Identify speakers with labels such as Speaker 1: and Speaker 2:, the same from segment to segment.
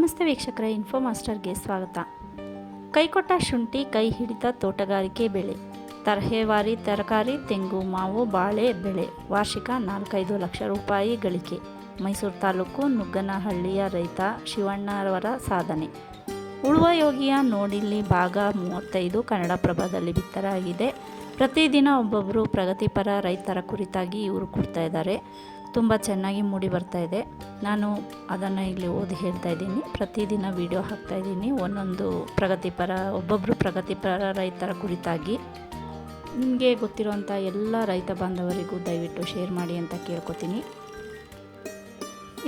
Speaker 1: ನಮಸ್ತೆ ವೀಕ್ಷಕರೇ, ಇನ್ಫೋ ಮಾಸ್ಟರ್ಗೆ ಸ್ವಾಗತ. ಕೈಕೊಟ್ಟ ಶುಂಠಿ ಕೈ ಹಿಡಿದ ತೋಟಗಾರಿಕೆ ಬೆಳೆ. ತರಹೇವಾರಿ ತರಕಾರಿ, ತೆಂಗು, ಮಾವು, ಬಾಳೆ ಬೆಳೆ ವಾರ್ಷಿಕ 4-5 ಲಕ್ಷ ರೂಪಾಯಿ ಗಳಿಕೆ. ಮೈಸೂರು ತಾಲೂಕು ನುಗ್ಗನಹಳ್ಳಿಯ ರೈತ ಶಿವಣ್ಣರವರ ಸಾಧನೆ. ಉಳುವ ಯೋಗಿಯ ನೋಡಿಲ್ಲಿ ಭಾಗ 35 ಕನ್ನಡಪ್ರಭದಲ್ಲಿ ಬಿತ್ತರಾಗಿದೆ. ಪ್ರತಿದಿನ ಒಬ್ಬೊಬ್ಬರು ಪ್ರಗತಿಪರ ರೈತರ ಕುರಿತಾಗಿ ಇವರು ಕೊಡ್ತಾ ಇದ್ದಾರೆ. ತುಂಬ ಚೆನ್ನಾಗಿ ಮೂಡಿ ಬರ್ತಾ ಇದೆ. ನಾನು ಅದನ್ನು ಇಲ್ಲಿ ಓದಿ ಹೇಳ್ತಾ ಇದ್ದೀನಿ. ಪ್ರತಿದಿನ ವಿಡಿಯೋ ಹಾಕ್ತಾ ಇದ್ದೀನಿ, ಒಂದೊಂದು ಒಬ್ಬೊಬ್ಬರು ಪ್ರಗತಿಪರ ರೈತರ ಕುರಿತಾಗಿ. ನಿಮಗೆ ಗೊತ್ತಿರುವಂಥ ಎಲ್ಲ ರೈತ ಬಾಂಧವರಿಗೂ ದಯವಿಟ್ಟು ಶೇರ್ ಮಾಡಿ ಅಂತ ಕೇಳ್ಕೊತೀನಿ.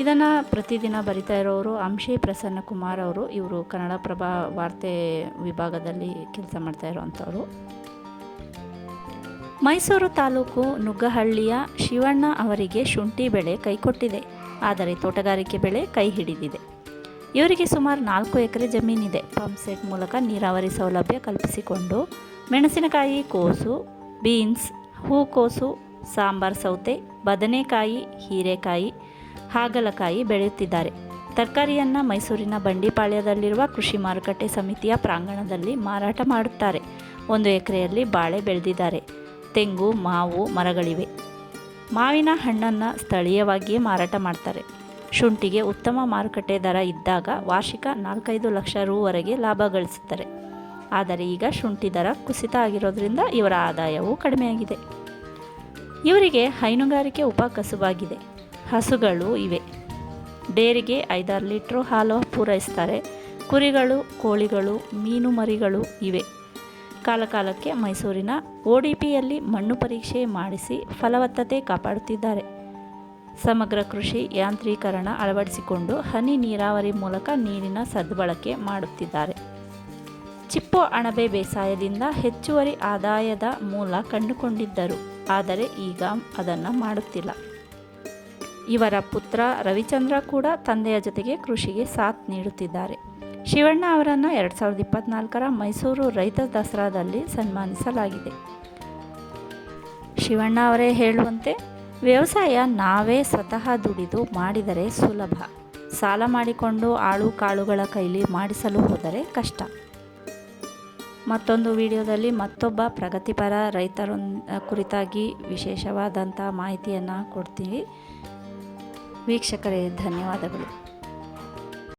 Speaker 1: ಇದನ್ನು ಪ್ರತಿದಿನ ಬರಿತಾ ಇರೋರು ಅಂಶಿ ಪ್ರಸನ್ನ ಕುಮಾರ್ ಅವರು. ಇವರು ಕನ್ನಡಪ್ರಭ ವಾರ್ತೆ ವಿಭಾಗದಲ್ಲಿ ಕೆಲಸ ಮಾಡ್ತಾ ಇರೋವಂಥವ್ರು. ಮೈಸೂರು ತಾಲೂಕು ನುಗ್ಗಹಳ್ಳಿಯ ಶಿವಣ್ಣ ಅವರಿಗೆ ಶುಂಠಿ ಬೆಳೆ ಕೈಕೊಟ್ಟಿದೆ. ಆದರೆ ತೋಟಗಾರಿಕೆ ಬೆಳೆ ಕೈ ಹಿಡಿದಿದೆ. ಇವರಿಗೆ ಸುಮಾರು 4 ಎಕರೆ ಜಮೀನಿದೆ. ಪಂಪ್ ಸೆಟ್ ಮೂಲಕ ನೀರಾವರಿ ಸೌಲಭ್ಯ ಕಲ್ಪಿಸಿಕೊಂಡು ಮೆಣಸಿನಕಾಯಿ, ಕೋಸು, ಬೀನ್ಸ್, ಹೂಕೋಸು, ಸಾಂಬಾರ್ ಸೌತೆ, ಬದನೆಕಾಯಿ, ಹೀರೆಕಾಯಿ, ಹಾಗಲಕಾಯಿ ಬೆಳೆಯುತ್ತಿದ್ದಾರೆ. ತರಕಾರಿಯನ್ನು ಮೈಸೂರಿನ ಬಂಡಿಪಾಳ್ಯದಲ್ಲಿರುವ ಕೃಷಿ ಮಾರುಕಟ್ಟೆ ಸಮಿತಿಯ ಪ್ರಾಂಗಣದಲ್ಲಿ ಮಾರಾಟ ಮಾಡುತ್ತಾರೆ. 1 ಎಕರೆಯಲ್ಲಿ ಬಾಳೆ ಬೆಳೆದಿದ್ದಾರೆ. ತೆಂಗು, ಮಾವು ಮರಗಳಿವೆ. ಮಾವಿನ ಹಣ್ಣನ್ನು ಸ್ಥಳೀಯವಾಗಿಯೇ ಮಾರಾಟ ಮಾಡ್ತಾರೆ. ಶುಂಠಿಗೆ ಉತ್ತಮ ಮಾರುಕಟ್ಟೆ ದರ ಇದ್ದಾಗ ವಾರ್ಷಿಕ 4-5 ಲಕ್ಷ ರೂವರೆಗೆ ಲಾಭ ಗಳಿಸುತ್ತಾರೆ. ಆದರೆ ಈಗ ಶುಂಠಿ ದರ ಕುಸಿತ ಆಗಿರೋದ್ರಿಂದ ಇವರ ಆದಾಯವು ಕಡಿಮೆಯಾಗಿದೆ. ಇವರಿಗೆ ಹೈನುಗಾರಿಕೆ ಉಪಕಸುಬಾಗಿದೆ. ಹಸುಗಳು ಇವೆ. ಡೇರಿಗೆ 5-6 ಲೀಟ್ರು ಹಾಲು ಪೂರೈಸ್ತಾರೆ. ಕುರಿಗಳು, ಕೋಳಿಗಳು, ಮೀನು ಮರಿಗಳು ಇವೆ. ಕಾಲಕಾಲಕ್ಕೆ ಮೈಸೂರಿನ ODPಯಲ್ಲಿ ಮಣ್ಣು ಪರೀಕ್ಷೆ ಮಾಡಿಸಿ ಫಲವತ್ತತೆ ಕಾಪಾಡುತ್ತಿದ್ದಾರೆ. ಸಮಗ್ರ ಕೃಷಿ ಯಾಂತ್ರೀಕರಣ ಅಳವಡಿಸಿಕೊಂಡು ಹನಿ ನೀರಾವರಿ ಮೂಲಕ ನೀರಿನ ಸದ್ಬಳಕೆ ಮಾಡುತ್ತಿದ್ದಾರೆ. ಚಿಪ್ಪು ಅಣಬೆ ಬೇಸಾಯದಿಂದ ಹೆಚ್ಚುವರಿ ಆದಾಯದ ಮೂಲ ಕಂಡುಕೊಂಡಿದ್ದರು. ಆದರೆ ಈಗ ಅದನ್ನು ಮಾಡುತ್ತಿಲ್ಲ. ಇವರ ಪುತ್ರ ರವಿಚಂದ್ರ ಕೂಡ ತಂದೆಯ ಜೊತೆಗೆ ಕೃಷಿಗೆ ಸಾಥ್ ನೀಡುತ್ತಿದ್ದಾರೆ. ಶಿವಣ್ಣ ಅವರನ್ನು 2024ರ ಮೈಸೂರು ರೈತ ದಸರಾದಲ್ಲಿ ಸನ್ಮಾನಿಸಲಾಗಿದೆ. ಶಿವಣ್ಣ ಅವರೇ ಹೇಳುವಂತೆ, ವ್ಯವಸಾಯ ನಾವೇ ಸ್ವತಃ ದುಡಿದು ಮಾಡಿದರೆ ಸುಲಭ. ಸಾಲ ಮಾಡಿಕೊಂಡು ಆಳು ಕಾಳುಗಳ ಕೈಲಿ ಮಾಡಿಸಲು ಹೋದರೆ ಕಷ್ಟ. ಮತ್ತೊಂದು ವಿಡಿಯೋದಲ್ಲಿ ಮತ್ತೊಬ್ಬ ಪ್ರಗತಿಪರ ರೈತರ ಕುರಿತಾಗಿ ವಿಶೇಷವಾದಂಥ ಮಾಹಿತಿಯನ್ನು ಕೊಡ್ತೀವಿ. ವೀಕ್ಷಕರೇ, ಧನ್ಯವಾದಗಳು.